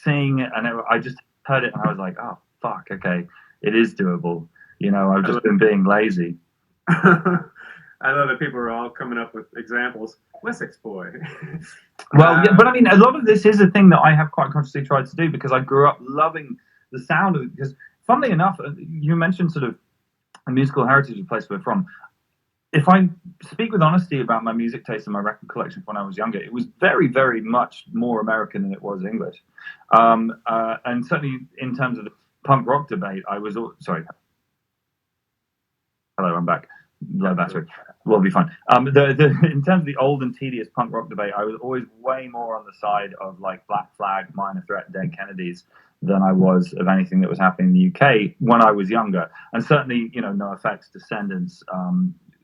S2: sing. And I just heard it and I was like, oh, fuck, okay, it is doable. I've just been being lazy.
S1: I love that people are all coming up with examples. Wessex boy.
S2: Well, yeah, but I mean, a lot of this is a thing that I have quite consciously tried to do, because I grew up loving the sound of it. Because funnily enough, you mentioned sort of a musical heritage of place we're from. If I speak with honesty about my music taste and my record collection when I was younger, it was very, very much more American than it was English. And certainly in terms of the punk rock debate, sorry. Hello, I'm back. Low battery. We'll be fine. In terms of the old and tedious punk rock debate, I was always way more on the side of like Black Flag, Minor Threat, Dead Kennedys than I was of anything that was happening in the UK when I was younger. And certainly, NoFX, Descendants,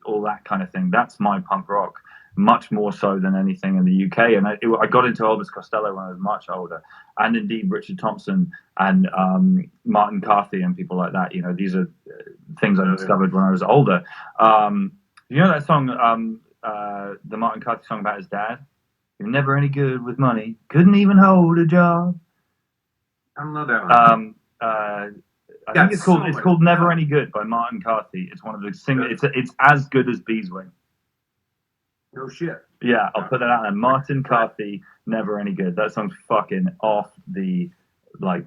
S2: all that kind of thing. That's my punk rock, much more so than anything in the UK. And I got into Elvis Costello when I was much older, and indeed Richard Thompson and Martin Carthy and people like that. These are things I discovered when I was older. That song, the Martin Carthy song about his dad? You're never any good with money, couldn't even hold a job.
S1: I don't know that one.
S2: I think it's called "Never Any Good" by Martin Carthy. It's one of the it's as good as Beeswing.
S1: No shit.
S2: Yeah, I'll put that out there. Martin Carthy, "Never Any Good." That song's fucking off the
S1: I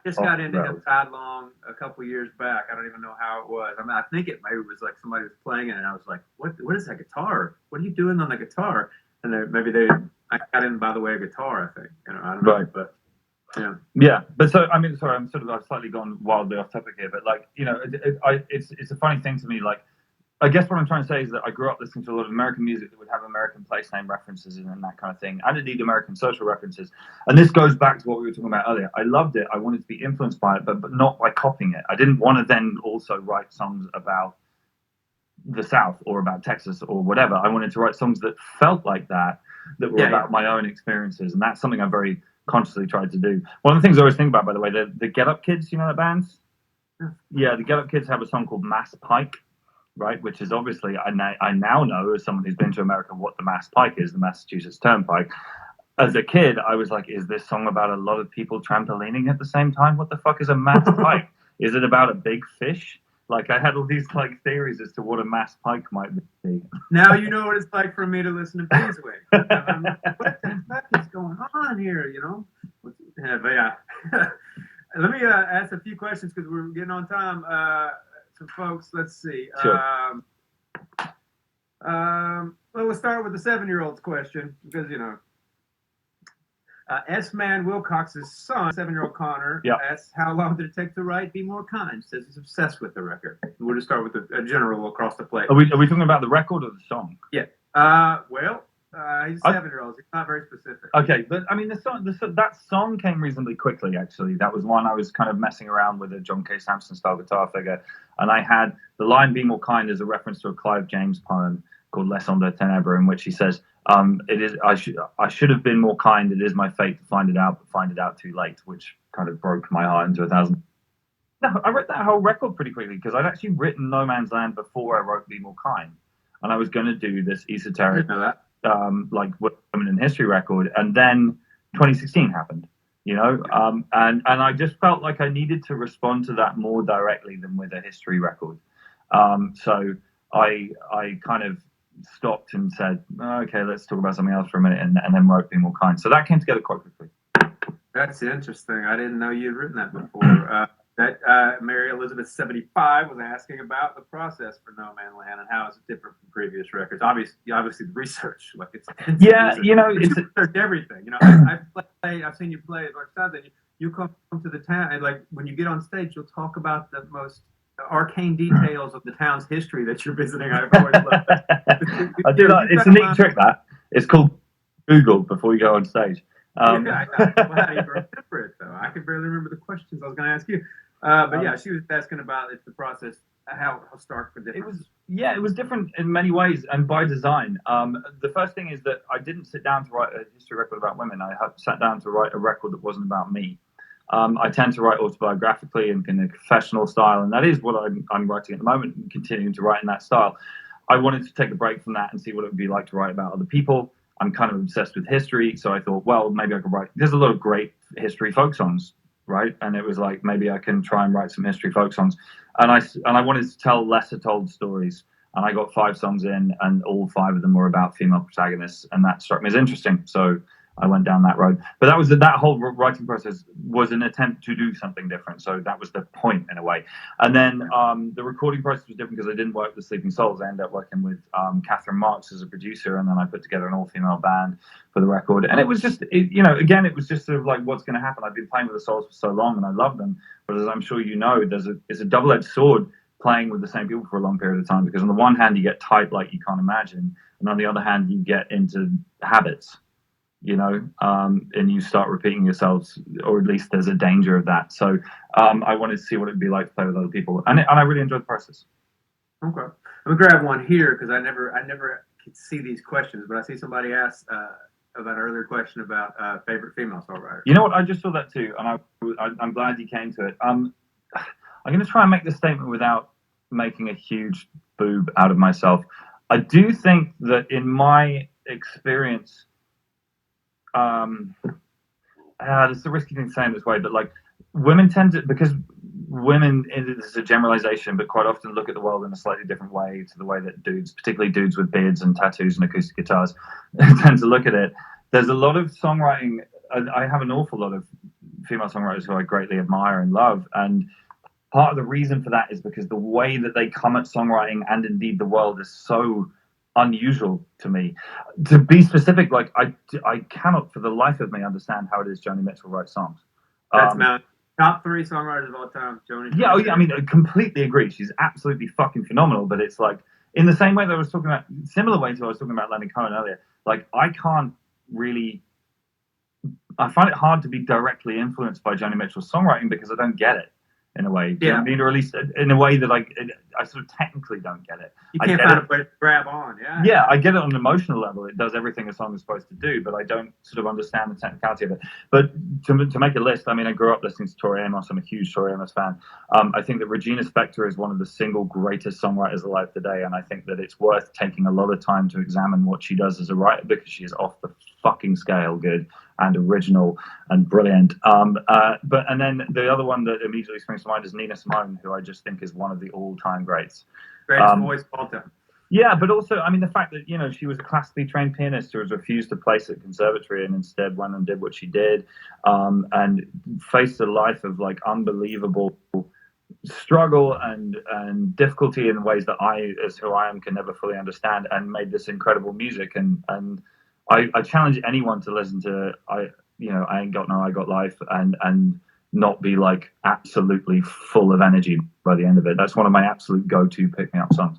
S1: just got into him Long a couple years back. I don't even know how it was. I mean, I think it maybe was like somebody was playing it, and I was like, "What is that guitar? What are you doing on the guitar?" And I got in by the way of guitar. I think I don't know,
S2: right.
S1: But yeah.
S2: Yeah, but so I mean, sorry, I've slightly gone wildly off topic here, but it's a funny thing to me. Like, I guess what I'm trying to say is that I grew up listening to a lot of American music that would have American place name references and that kind of thing, and indeed American social references. And this goes back to what we were talking about earlier. I loved it. I wanted to be influenced by it, but not by copying it. I didn't want to then also write songs about the South or about Texas or whatever. I wanted to write songs that felt like that were about my own experiences, and that's something I very consciously tried to do. One of the things I always think about, by the way, the Get Up Kids, the bands? Yeah, the Get Up Kids have a song called Mass Pike, right? Which is obviously, I now know as someone who's been to America what the Mass Pike is, the Massachusetts Turnpike. As a kid, I was like, is this song about a lot of people trampolining at the same time? What the fuck is a Mass Pike? Is it about a big fish? Like, I had all these theories as to what a Mass Pike might be.
S1: Now you know what it's like for me to listen to Beeswing. What the fuck is going on here? But yeah. Let me ask a few questions because we're getting on time. So, folks, let's see.
S2: Sure.
S1: Well, we'll start with the 7-year-old's question because S-Man Wilcox's son, 7-year-old Connor, asks, how long did it take to write Be More Kind? Says he's obsessed with the record. We'll just start with a general across the plate.
S2: Are we talking about the record or the song?
S1: Yeah. He's a 7-year-old. He's not very specific.
S2: Okay, but I mean, that song came reasonably quickly, actually. That was one I was kind of messing around with a John K. Sampson style guitar figure. And I had the line Be More Kind as a reference to a Clive James poem called Leçon de Ténèbres, in which he says, I should have been more kind. It is my fate to find it out, but find it out too late, which kind of broke my heart into 1,000. No, I wrote that whole record pretty quickly because I'd actually written No Man's Land before I wrote Be More Kind, and I was going to do this esoteric, like women in history record, and then 2016 happened, and I just felt like I needed to respond to that more directly than with a history record. So I kind of stopped and said, okay, let's talk about something else for a minute, and then wrote Be More Kind. So that came together quite quickly.
S1: That's interesting. I didn't know you'd written that before. That Mary Elizabeth 75 was asking about the process for No Man's Land and how it's different from previous records. Obviously the research, like it's
S2: yeah, it's
S1: research everything. I've seen you play at like times, and you come to the town, and like when you get on stage, you'll talk about the most arcane details of the town's history that you're visiting. I've always loved that.
S2: I do that. It's a neat trick. That it's called Google before you go on stage.
S1: How do you remember it though? I can barely remember the questions I was going to ask you. But yeah, she was asking about the process, how stark the difference.
S2: It was different in many ways and by design. The first thing is that I didn't sit down to write a history record about women. I sat down to write a record that wasn't about me. I tend to write autobiographically and in a confessional style, and that is what I'm writing at the moment and continuing to write in that style. I wanted to take a break from that and see what it would be like to write about other people. I'm kind of obsessed with history, so I thought, well, maybe I could write. There's a lot of great history folk songs, right? And it was like, maybe I can try and write some history folk songs. And I wanted to tell lesser told stories. And I got 5 songs in, and all 5 of them were about female protagonists, and that struck me as interesting. So I went down that road. But that whole writing process was an attempt to do something different. So that was the point in a way. And then the recording process was different because I didn't work with Sleeping Souls. I ended up working with Catherine Marks as a producer, and then I put together an all-female band for the record. And it was just, again, it was just sort of like, what's going to happen? I've been playing with the Souls for so long, and I love them. But as I'm sure you know, it's a double-edged sword playing with the same people for a long period of time, because on the one hand, you get tight like you can't imagine, and on the other hand, you get into habits. And you start repeating yourselves, or at least there's a danger of that. So I wanted to see what it'd be like to play with other people, and I really enjoyed the process.
S1: Okay, I'm gonna grab one here because I never could see these questions, but I see somebody asked about an earlier question about favorite female songwriter.
S2: You know what? I just saw that too, and I'm glad you came to it. I'm going to try and make this statement without making a huge boob out of myself. I do think that in my experience, it's a risky thing to say in this way, but like women tend to, because women, it's a generalization, but quite often look at the world in a slightly different way to the way that dudes, particularly dudes with beards and tattoos and acoustic guitars, tend to look at it. There's a lot of songwriting. I have an awful lot of female songwriters who I greatly admire and love, and part of the reason for that is because the way that they come at songwriting and indeed the world is so unusual to me. To be specific, like I cannot for the life of me understand how it is Joni Mitchell writes songs.
S1: That's top 3 songwriters of all time, Joni.
S2: Yeah, I mean, I completely agree. She's absolutely fucking phenomenal. But it's like, in the same way that I was talking about, similar way to I was talking about Leonard Cohen earlier, like I find it hard to be directly influenced by Joni Mitchell's songwriting because I don't get it. In a way,
S1: yeah.
S2: I mean, or at least in a way that I sort of technically don't get it.
S1: You can't find a way to grab on, yeah.
S2: Yeah, I get it on an emotional level. It does everything a song is supposed to do, but I don't sort of understand the technicality of it. But to make a list, I mean, I grew up listening to Tori Amos. I'm a huge Tori Amos fan. I think that Regina Spektor is one of the single greatest songwriters alive today, and I think that it's worth taking a lot of time to examine what she does as a writer, because she is off the fucking scale good and original and brilliant. And then the other one that immediately springs to mind is Nina Simone, who I just think is one of the all-time greats.
S1: Greatest voice of all time.
S2: Yeah, but also, I mean, the fact that, she was a classically trained pianist who was refused to place at conservatory and instead went and did what she did, and faced a life of like unbelievable struggle and difficulty in ways that I, as who I am, can never fully understand, and made this incredible music. And I challenge anyone to listen to I Ain't Got No I Got Life and not be like absolutely full of energy by the end of it. That's one of my absolute go-to pick-me-up songs.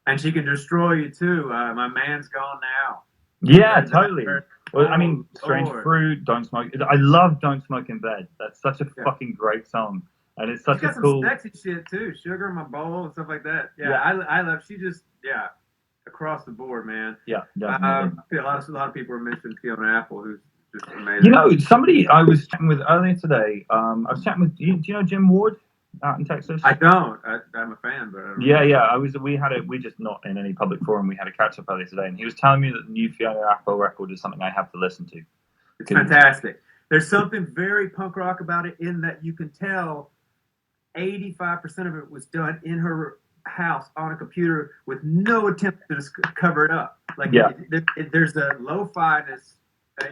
S1: And she can destroy you too. My man's gone now.
S2: Yeah, totally. Well, I mean, Strange Fruit, Don't Smoke. I love Don't Smoke in Bed. That's such a fucking great song. And it's such
S1: She's got
S2: cool...
S1: some sexy shit too. Sugar in My Bowl and stuff like that. Yeah. I love, she just, across the board, man.
S2: Yeah, definitely.
S1: A lot of people are mentioning Fiona Apple, who's just amazing.
S2: You know, somebody I was chatting with earlier today. I was chatting with. Do you know Jim Ward out in Texas?
S1: I don't. I'm a fan, but I don't
S2: yeah,
S1: know.
S2: yeah. We just not in any public forum. We had a catch up earlier today, and he was telling me that the new Fiona Apple record is something I have to listen to.
S1: It's fantastic. There's something very punk rock about it, in that you can tell 85% of it was done in her house on a computer with no attempt to just cover it up. Like, there's a lo-fi-ness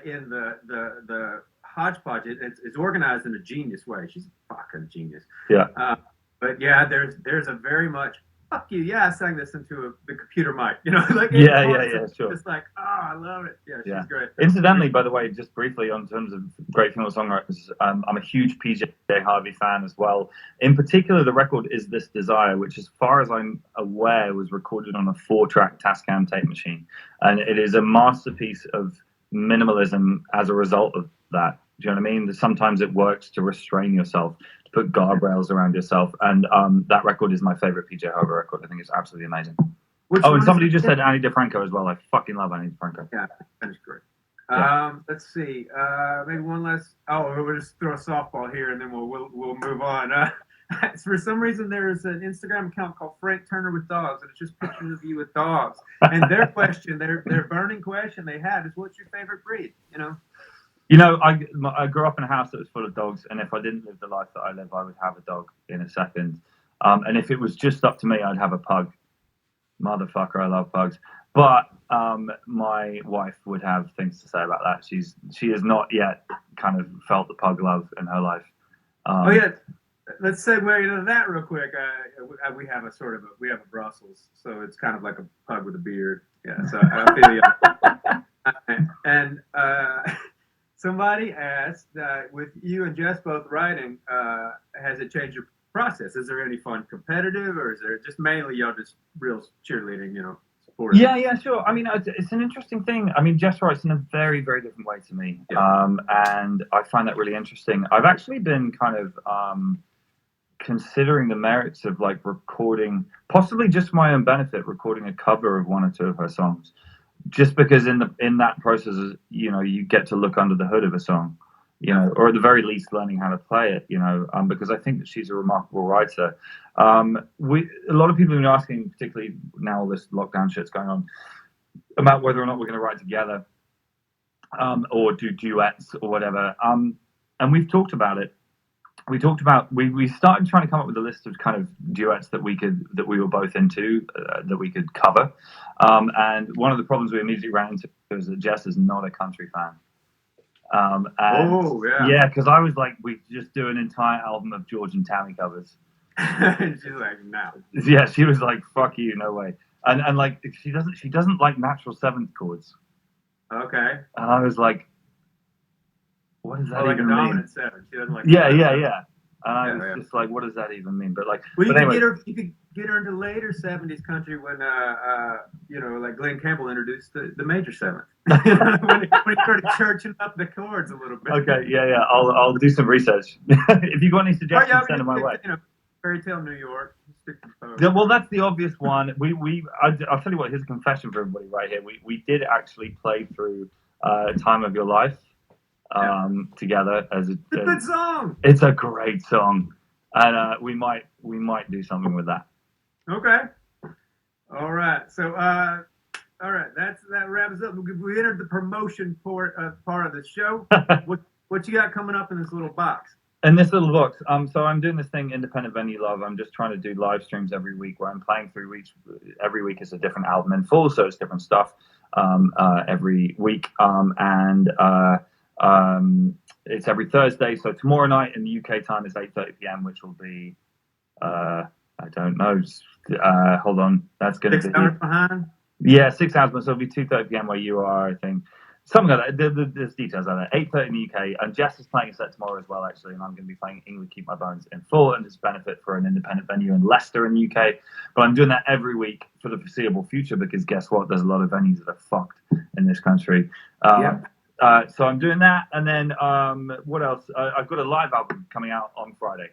S1: in the hodgepodge. It's organized in a genius way. She's a fucking genius.
S2: Yeah.
S1: But yeah, there's a very much, fuck you. Yeah, I sang this into the computer mic. You know, like
S2: sure.
S1: It's like, I love it. Yeah, she's great.
S2: Incidentally, by the way, just briefly on terms of great female songwriters, I'm a huge PJ Harvey fan as well. In particular, the record Is This Desire, which, as far as I'm aware, was recorded on a 4-track Tascam tape machine, and it is a masterpiece of minimalism as a result of that. Do you know what I mean? Sometimes it works to restrain yourself, to put guardrails around yourself, and that record is my favorite PJ Harvey record. I think it's absolutely amazing. And somebody just said Annie DeFranco as well. I fucking love Annie DeFranco.
S1: Yeah, that is great.
S2: Yeah.
S1: Let's see. Maybe one last. We'll just throw a softball here, and then we'll move on. For some reason, there's an Instagram account called Frank Turner with Dogs, and it's just pictures of you with dogs. And their question, their burning question they had is, "What's your favorite breed?"
S2: You know, I grew up in a house that was full of dogs, and if I didn't live the life that I live, I would have a dog in a second. And if it was just up to me, I'd have a pug. Motherfucker, I love pugs. But my wife would have things to say about that. She has not yet kind of felt the pug love in her life.
S1: Let's segue into that real quick. We have a Brussels, so it's kind of like a pug with a beard. Yeah, so I feel you. And somebody asked, with you and Jess both writing, has it changed your process? Is there any fun competitive, or is there just mainly y'all just real cheerleading, supportive?
S2: Yeah, sure. I mean, it's an interesting thing. I mean, Jess writes in a very, very different way to me. Yeah. And I find that really interesting. I've actually been kind of considering the merits of like recording, possibly just for my own benefit, recording a cover of one or two of her songs. Just because in that process, you get to look under the hood of a song, or at the very least learning how to play it, because I think that she's a remarkable writer. A lot of people have been asking, particularly now all this lockdown shit's going on, about whether or not we're going to write together, or do duets or whatever. And we've talked about it. We started trying to come up with a list of kind of duets that we were both into, that we could cover. And one of the problems we immediately ran into was that Jess is not a country fan. Because I was like, we just do an entire album of George and Tammy covers.
S1: And she's like, no.
S2: Yeah, she was like, fuck you, no way. And like, she doesn't like natural seventh chords.
S1: Okay.
S2: And I was like, what does that even mean?
S1: Like a dominant seven. She doesn't like.
S2: Yeah. And I was just like, what does that even mean? But like,
S1: well, you could get her into later '70s country when, like Glenn Campbell introduced the major seventh. when he started churching up the chords a little bit.
S2: Okay, yeah. I'll do some research. If you got any suggestions, send them my way.
S1: Fairy Tale New York.
S2: Yeah, well, that's the obvious one. I'll tell you what. Here's a confession for everybody right here. We did actually play through "Time of Your Life" together as a
S1: good song.
S2: It's a great song, and we might do something with that.
S1: Okay. All right. So all right. That wraps up. We entered the promotion part of the show. What you got coming up in this little box?
S2: In this little box, so I'm doing this thing, Independent Venue Love. I'm just trying to do live streams every week where I'm playing 3 weeks. Every week is a different album in full, so it's different stuff every week. It's every Thursday. So tomorrow night in the UK time is 8:30 p.m., which will be, I don't know. Hold on, that's going to be
S1: 6 hours behind.
S2: Yeah, 6 hours, so it'll be 2:30 p.m. where you are, I think. Something like that. There's details on that. 8:30 in the UK, and Jess is playing a set tomorrow as well, actually, and I'm going to be playing England Keep My Bones in full, and it's benefit for an independent venue in Leicester in the UK. But I'm doing that every week for the foreseeable future because guess what? There's a lot of venues that are fucked in this country. So I'm doing that, and then what else? I've got a live album coming out on Friday.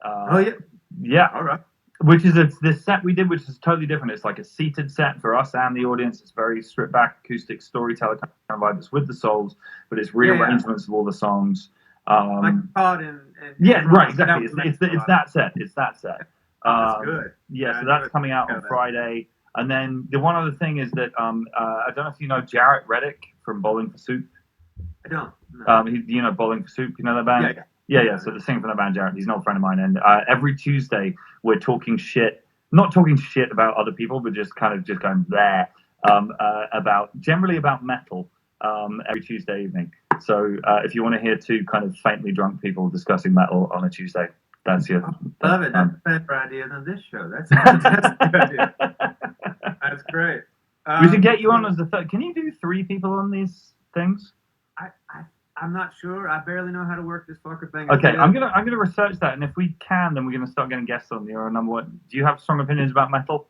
S1: Yeah.
S2: Yeah.
S1: All right.
S2: Which is this set we did, which is totally different. It's like a seated set for us and the audience. It's very stripped back, acoustic storyteller kind of vibe. It's with the souls, but it's rearrangements of all the songs.
S1: Like Todd and
S2: yeah, right, exactly. It's that set. It's that set.
S1: That's good.
S2: Yeah, so that's coming out on Friday. And then the one other thing is that I don't know if you know Jarrett Reddick from Bowling for Soup.
S1: I don't. No.
S2: You know Bowling for Soup. You know that band? Yeah. So the singer from that band, Jarrett, he's an old friend of mine. And every Tuesday we're talking shit, not talking shit about other people, but just kind of just going there generally about metal every Tuesday evening. So if you want to hear two kind of faintly drunk people discussing metal on a Tuesday, that's your.
S1: Love it. That's a better idea than this show. That's a fantastic idea. That's great.
S2: We should get you on as the third. Can you do 3 people on these things?
S1: I'm not sure. I barely know how to work this fucker thing.
S2: Okay, I'm gonna research that, and if we can, then we're gonna start getting guests on your number one. Do you have strong opinions about metal?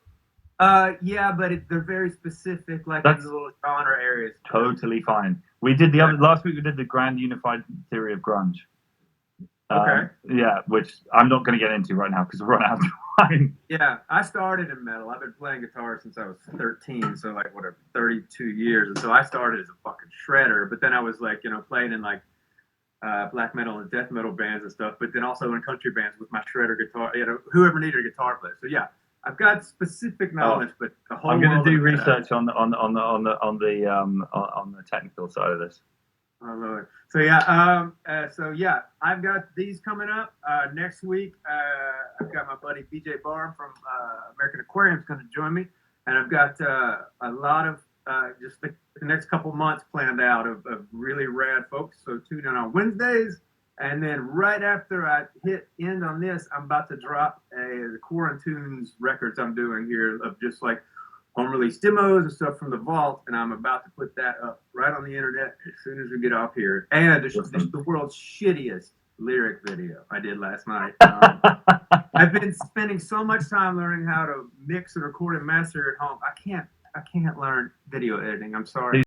S1: Yeah, but they're very specific, like in the little genre areas.
S2: Totally fine. We did last week. We did the Grand Unified Theory of Grunge.
S1: Okay.
S2: Yeah, which I'm not going to get into right now because we're running out of time.
S1: Yeah, I started in metal. I've been playing guitar since I was 13, so like 32 years. And so I started as a fucking shredder, but then I was like, playing in like black metal and death metal bands and stuff, but then also in country bands with my shredder guitar. Whoever needed a guitar player. So yeah, I've got specific knowledge, but the whole.
S2: I'm going to do research on the technical side of this.
S1: Oh Lord. So yeah, I've got these coming up next week. I've got my buddy BJ Barham from American Aquarium's going to join me, and I've got a lot of just the next couple months planned out of really rad folks. So tune in on Wednesdays, and then right after I hit end on this, I'm about to drop the Quarantunes records I'm doing here of just like home-release demos and stuff from the vault, and I'm about to put that up right on the internet as soon as we get off here. And this is the world's shittiest lyric video I did last night. I've been spending so much time learning how to mix and record and master at home. I can't learn video editing. I'm sorry.